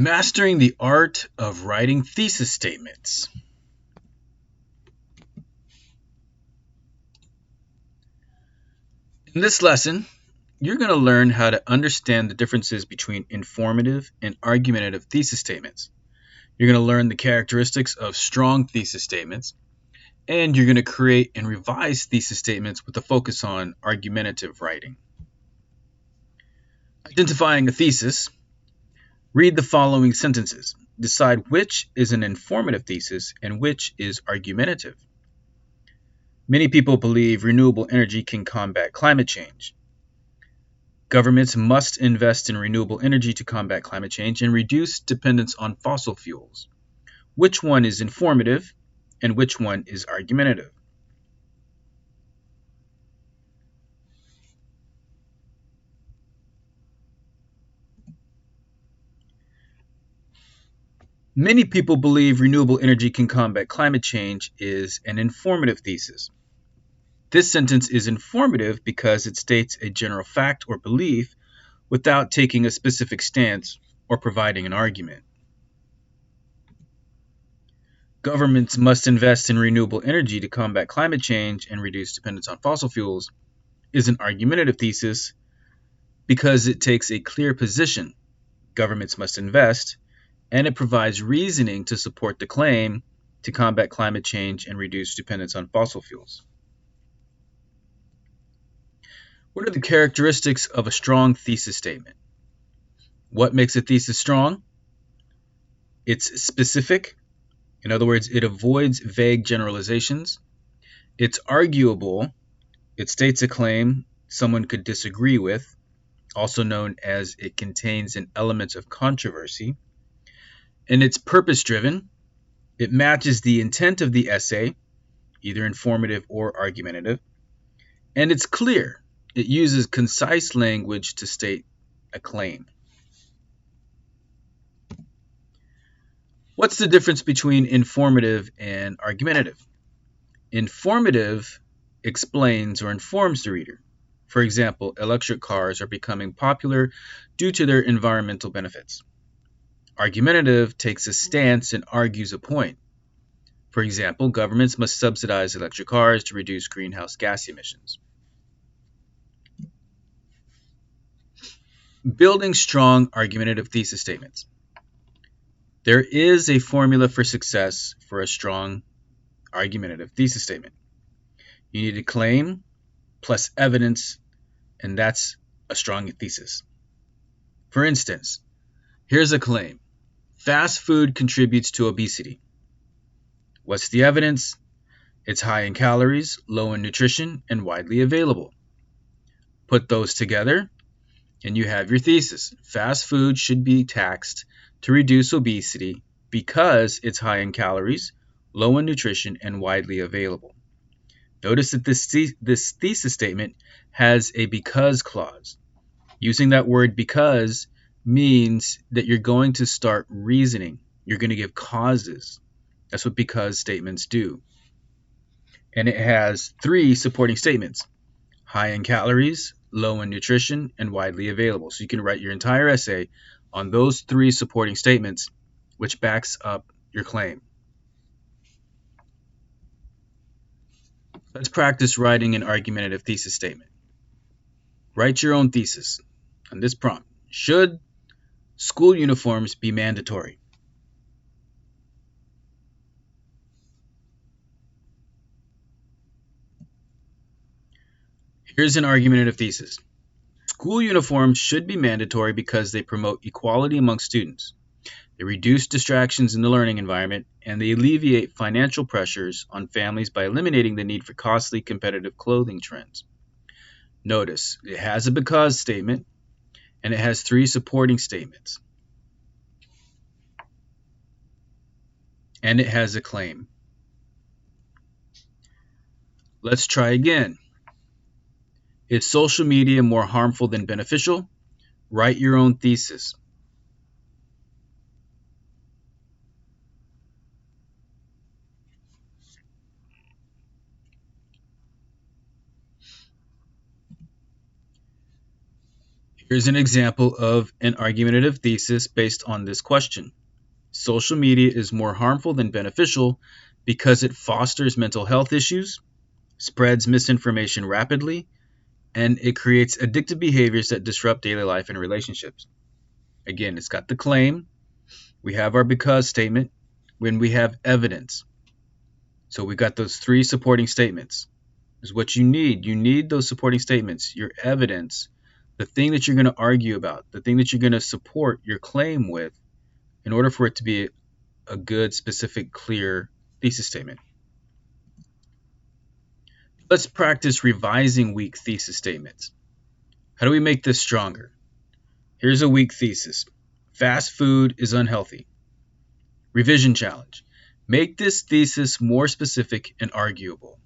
Mastering the art of writing thesis statements. In this lesson, you're going to learn how to understand the differences between informative and argumentative thesis statements. You're going to learn the characteristics of strong thesis statements, and you're going to create and revise thesis statements with a focus on argumentative writing. Identifying a thesis. Read the following sentences. Decide which is an informative thesis and which is argumentative. Many people believe renewable energy can combat climate change. Governments must invest in renewable energy to combat climate change and reduce dependence on fossil fuels. Which one is informative and which one is argumentative? Many people believe renewable energy can combat climate change is an informative thesis. This sentence is informative because it states a general fact or belief without taking a specific stance or providing an argument. Governments must invest in renewable energy to combat climate change and reduce dependence on fossil fuels is an argumentative thesis because it takes a clear position. Governments must invest, and it provides reasoning to support the claim to combat climate change and reduce dependence on fossil fuels. What are the characteristics of a strong thesis statement? What makes a thesis strong? It's specific. In other words, it avoids vague generalizations. It's arguable. It states a claim someone could disagree with, also known as it contains an element of controversy. And it's purpose-driven. It matches the intent of the essay, either informative or argumentative. And it's clear. It uses concise language to state a claim. What's the difference between informative and argumentative? Informative explains or informs the reader. For example, electric cars are becoming popular due to their environmental benefits. Argumentative takes a stance and argues a point. For example, governments must subsidize electric cars to reduce greenhouse gas emissions. Building strong argumentative thesis statements. There is a formula for success for a strong argumentative thesis statement. You need a claim plus evidence, and that's a strong thesis. For instance, here's a claim. Fast food contributes to obesity. What's the evidence? It's high in calories, low in nutrition, and widely available. Put those together, and you have your thesis. Fast food should be taxed to reduce obesity because it's high in calories, low in nutrition, and widely available. Notice that this thesis statement has a because clause. Using that word because means that you're going to start reasoning. You're going to give causes. That's what because statements do. And it has 3 supporting statements: high in calories, low in nutrition, and widely available. So you can write your entire essay on those 3 supporting statements, which backs up your claim. Let's practice writing an argumentative thesis statement. Write your own thesis on this prompt. Should school uniforms be mandatory? Here's an argumentative thesis. School uniforms should be mandatory because they promote equality among students. They reduce distractions in the learning environment, and they alleviate financial pressures on families by eliminating the need for costly competitive clothing trends. Notice, it has a because statement, and it has 3 supporting statements. And it has a claim. Let's try again. Is social media more harmful than beneficial? Write your own thesis. Here's an example of an argumentative thesis based on this question. Social media is more harmful than beneficial because it fosters mental health issues, spreads misinformation rapidly, and it creates addictive behaviors that disrupt daily life and relationships. Again, it's got the claim, we have our because statement, when we have evidence. So we got those three supporting statements. Is what you need. You need those supporting statements, your evidence, the thing that you're going to argue about, the thing that you're going to support your claim with in order for it to be a good, specific, clear thesis statement. Let's practice revising weak thesis statements. How do we make this stronger? Here's a weak thesis. Fast food is unhealthy. Revision challenge. Make this thesis more specific and arguable.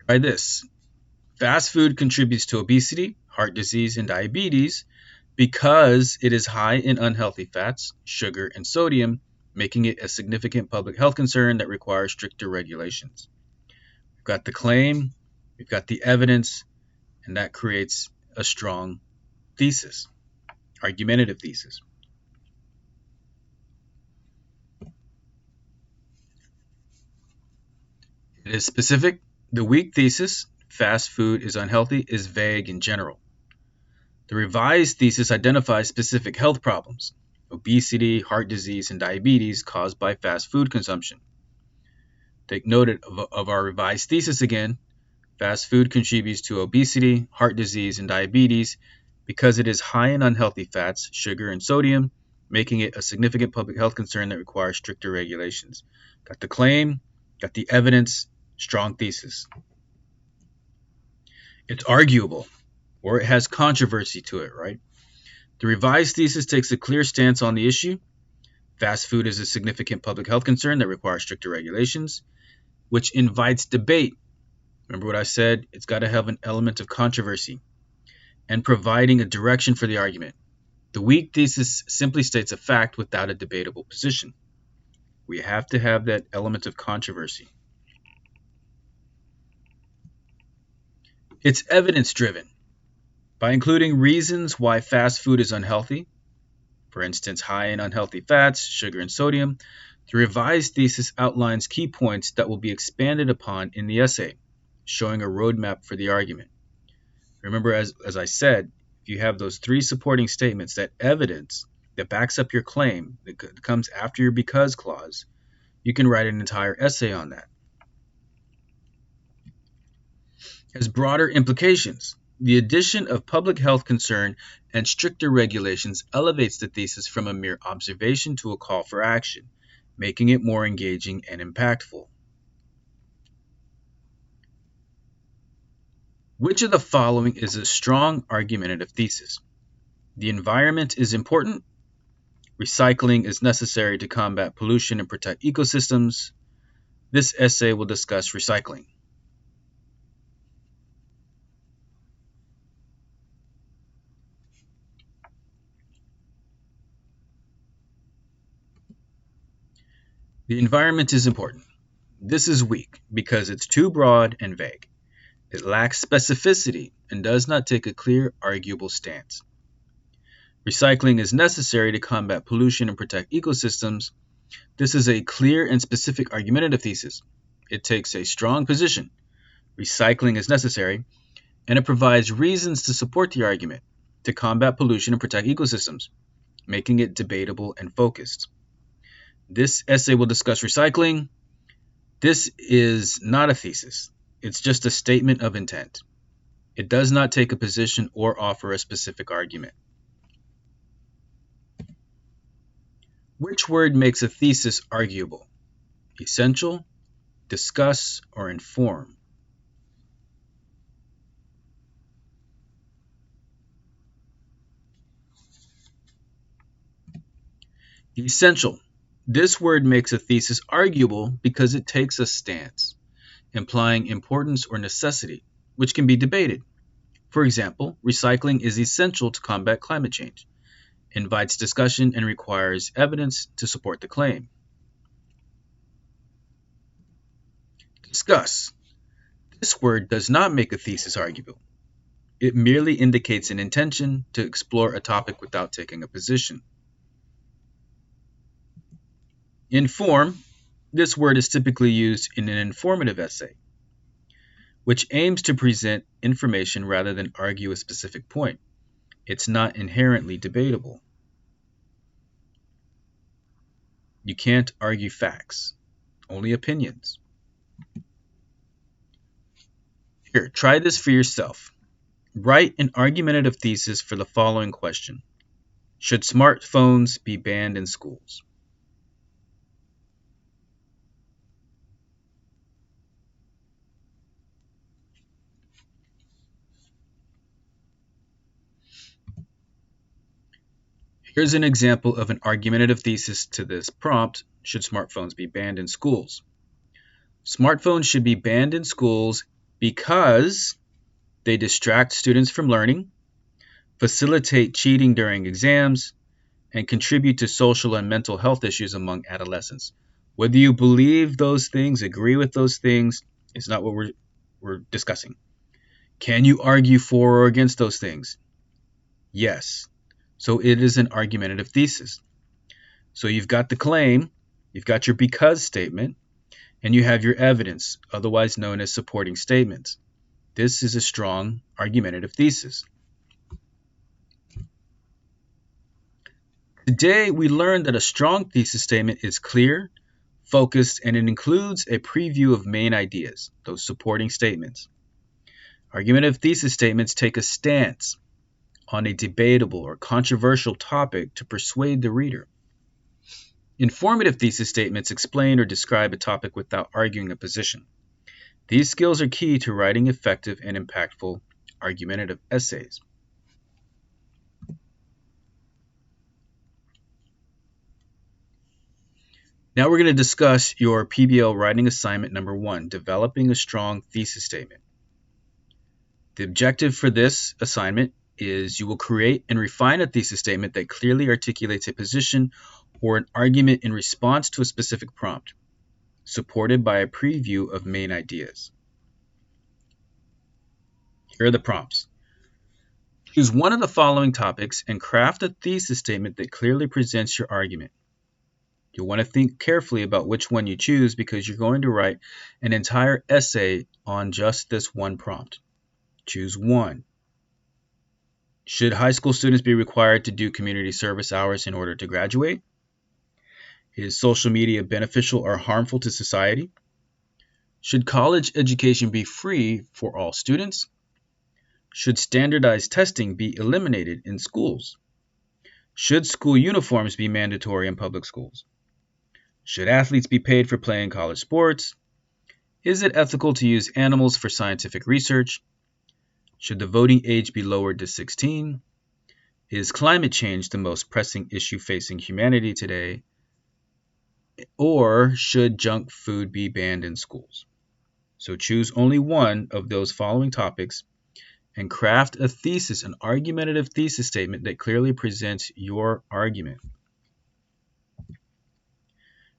Try this. Fast food contributes to obesity, heart disease, and diabetes because it is high in unhealthy fats, sugar, and sodium, making it a significant public health concern that requires stricter regulations. We've got the claim, we've got the evidence, and that creates a strong thesis, argumentative thesis. It is specific. The weak thesis, fast food is unhealthy, is vague in general. The revised thesis identifies specific health problems, obesity, heart disease, and diabetes caused by fast food consumption. Take note of our revised thesis again. Fast food contributes to obesity, heart disease, and diabetes because it is high in unhealthy fats, sugar, and sodium, making it a significant public health concern that requires stricter regulations. Got the claim, got the evidence, strong thesis. It's arguable, or it has controversy to it, right? The revised thesis takes a clear stance on the issue. Fast food is a significant public health concern that requires stricter regulations, which invites debate. Remember what I said? It's got to have an element of controversy and providing a direction for the argument. The weak thesis simply states a fact without a debatable position. We have to have that element of controversy. It's evidence-driven. By including reasons why fast food is unhealthy, for instance, high in unhealthy fats, sugar, and sodium, the revised thesis outlines key points that will be expanded upon in the essay, showing a roadmap for the argument. Remember, as I said, if you have those three supporting statements, that evidence that backs up your claim, that comes after your because clause, you can write an entire essay on that. It has broader implications. The addition of public health concern and stricter regulations elevates the thesis from a mere observation to a call for action, making it more engaging and impactful. Which of the following is a strong argumentative thesis? The environment is important. Recycling is necessary to combat pollution and protect ecosystems. This essay will discuss recycling. The environment is important. This is weak because it's too broad and vague. It lacks specificity and does not take a clear, arguable stance. Recycling is necessary to combat pollution and protect ecosystems. This is a clear and specific argumentative thesis. It takes a strong position. Recycling is necessary, and it provides reasons to support the argument to combat pollution and protect ecosystems, making it debatable and focused. This essay will discuss recycling. This is not a thesis. It's just a statement of intent. It does not take a position or offer a specific argument. Which word makes a thesis arguable? Essential, discuss, or inform? Essential. This word makes a thesis arguable because it takes a stance, implying importance or necessity, which can be debated. For example, recycling is essential to combat climate change, invites discussion, and requires evidence to support the claim. Discuss. This word does not make a thesis arguable. It merely indicates an intention to explore a topic without taking a position. Inform. This word is typically used in an informative essay, which aims to present information rather than argue a specific point. It's not inherently debatable. You can't argue facts, only opinions. Here, try this for yourself. Write an argumentative thesis for the following question. Should smartphones be banned in schools? Here's an example of an argumentative thesis to this prompt. Should smartphones be banned in schools? Smartphones should be banned in schools because they distract students from learning, facilitate cheating during exams, and contribute to social and mental health issues among adolescents. Whether you believe those things, agree with those things, is not what we're discussing. Can you argue for or against those things? Yes. So it is an argumentative thesis. So you've got the claim, you've got your because statement, and you have your evidence, otherwise known as supporting statements. This is a strong argumentative thesis. Today, we learned that a strong thesis statement is clear, focused, and it includes a preview of main ideas, those supporting statements. Argumentative thesis statements take a stance on a debatable or controversial topic to persuade the reader. Informative thesis statements explain or describe a topic without arguing a position. These skills are key to writing effective and impactful argumentative essays. Now we're going to discuss your PBL writing assignment number 1, developing a strong thesis statement. The objective for this assignment is you will create and refine a thesis statement that clearly articulates a position or an argument in response to a specific prompt, supported by a preview of main ideas. Here are the prompts. Choose one of the following topics and craft a thesis statement that clearly presents your argument. You'll want to think carefully about which one you choose because you're going to write an entire essay on just this one prompt. Choose one. Should high school students be required to do community service hours in order to graduate? Is social media beneficial or harmful to society? Should college education be free for all students? Should standardized testing be eliminated in schools? Should school uniforms be mandatory in public schools? Should athletes be paid for playing college sports? Is it ethical to use animals for scientific research? Should the voting age be lowered to 16? Is climate change the most pressing issue facing humanity today? Or should junk food be banned in schools? So choose only one of those following topics and craft a thesis, an argumentative thesis statement that clearly presents your argument.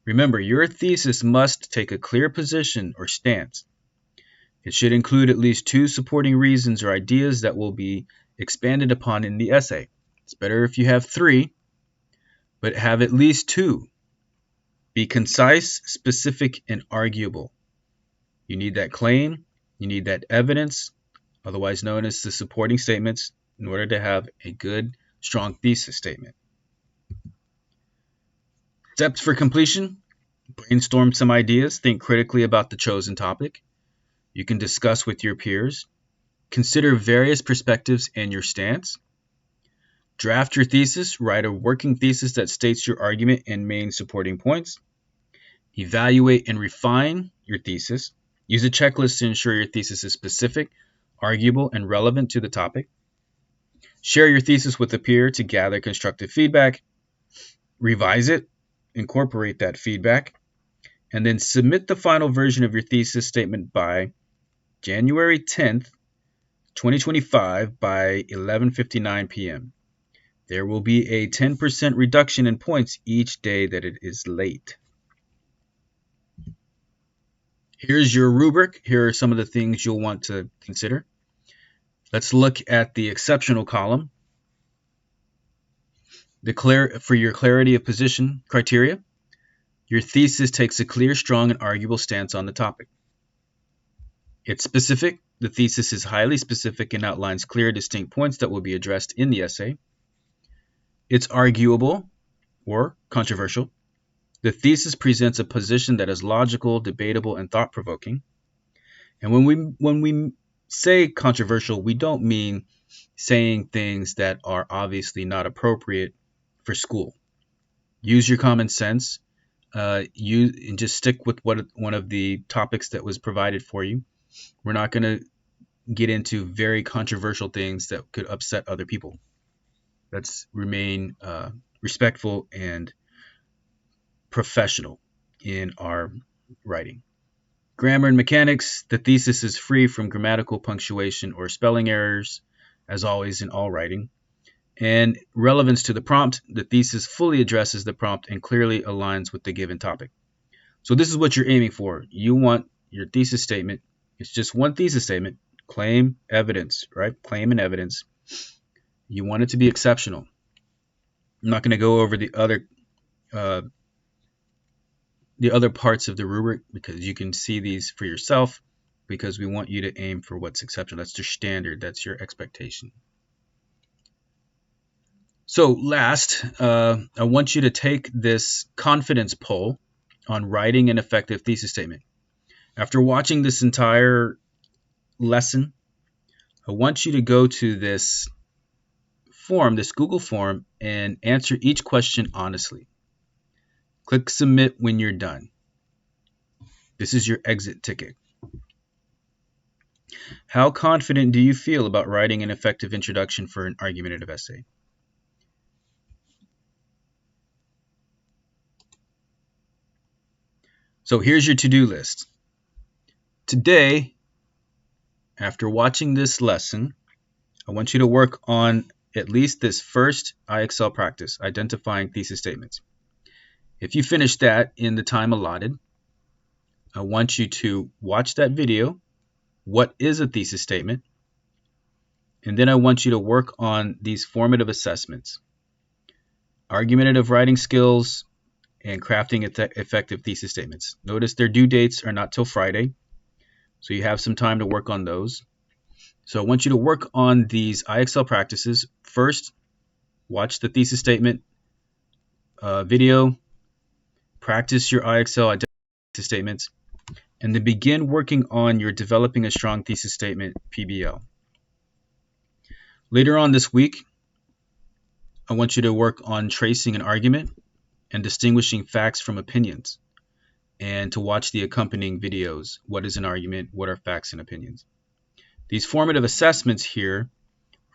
Remember, your thesis must take a clear position or stance. It should include at least 2 supporting reasons or ideas that will be expanded upon in the essay. It's better if you have 3, but have at least 2. Be concise, specific, and arguable. You need that claim, you need that evidence, otherwise known as the supporting statements, in order to have a good, strong thesis statement. Steps for completion: brainstorm some ideas, think critically about the chosen topic. You can discuss with your peers. Consider various perspectives and your stance. Draft your thesis, write a working thesis that states your argument and main supporting points. Evaluate and refine your thesis. Use a checklist to ensure your thesis is specific, arguable, and relevant to the topic. Share your thesis with a peer to gather constructive feedback. Revise it, incorporate that feedback, and then submit the final version of your thesis statement by January 10th, 2025 by 11:59 p.m. There will be a 10% reduction in points each day that it is late. Here's your rubric. Here are some of the things you'll want to consider. Let's look at the exceptional column. For your clarity of position criteria, your thesis takes a clear, strong, and arguable stance on the topic. It's specific. The thesis is highly specific and outlines clear, distinct points that will be addressed in the essay. It's arguable or controversial. The thesis presents a position that is logical, debatable, and thought-provoking. And when we say controversial, we don't mean saying things that are obviously not appropriate for school. Use your common sense. And just stick with one of the topics that was provided for you. We're not going to get into very controversial things that could upset other people. Let's remain respectful and professional in our writing. Grammar and mechanics. The thesis is free from grammatical, punctuation, or spelling errors, as always in all writing. And relevance to the prompt. The thesis fully addresses the prompt and clearly aligns with the given topic. So this is what you're aiming for. You want your thesis statement. It's just one thesis statement. Claim, evidence, right? Claim and evidence. You want it to be exceptional. I'm not going to go over the other parts of the rubric because you can see these for yourself, because we want you to aim for what's exceptional. That's your standard. That's your expectation. So last, I want you to take this confidence poll on writing an effective thesis statement. After watching this entire lesson, I want you to go to this form, this Google form, and answer each question honestly. Click submit when you're done. This is your exit ticket. How confident do you feel about writing an effective introduction for an argumentative essay? So here's your to-do list. Today, after watching this lesson, I want you to work on at least this first IXL practice, identifying thesis statements. If you finish that in the time allotted, I want you to watch that video. What is a thesis statement? And then I want you to work on these formative assessments: argumentative writing skills and crafting effective thesis statements. Notice their due dates are not till Friday, so you have some time to work on those. So I want you to work on these IXL practices. First, watch the thesis statement video, practice your IXL identity thesis statements, and then begin working on your developing a strong thesis statement PBL. Later on this week, I want you to work on tracing an argument and distinguishing facts from opinions, and to watch the accompanying videos. What is an argument? What are facts and opinions? These formative assessments here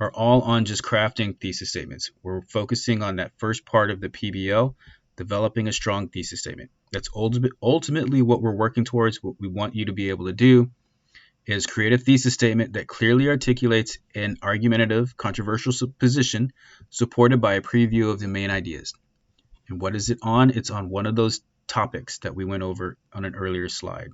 are all on just crafting thesis statements. We're focusing on that first part of the PBL, developing a strong thesis statement. That's ultimately what we're working towards. What we want you to be able to do is create a thesis statement that clearly articulates an argumentative, controversial position supported by a preview of the main ideas. And what is it on? It's on one of those topics that we went over on an earlier slide.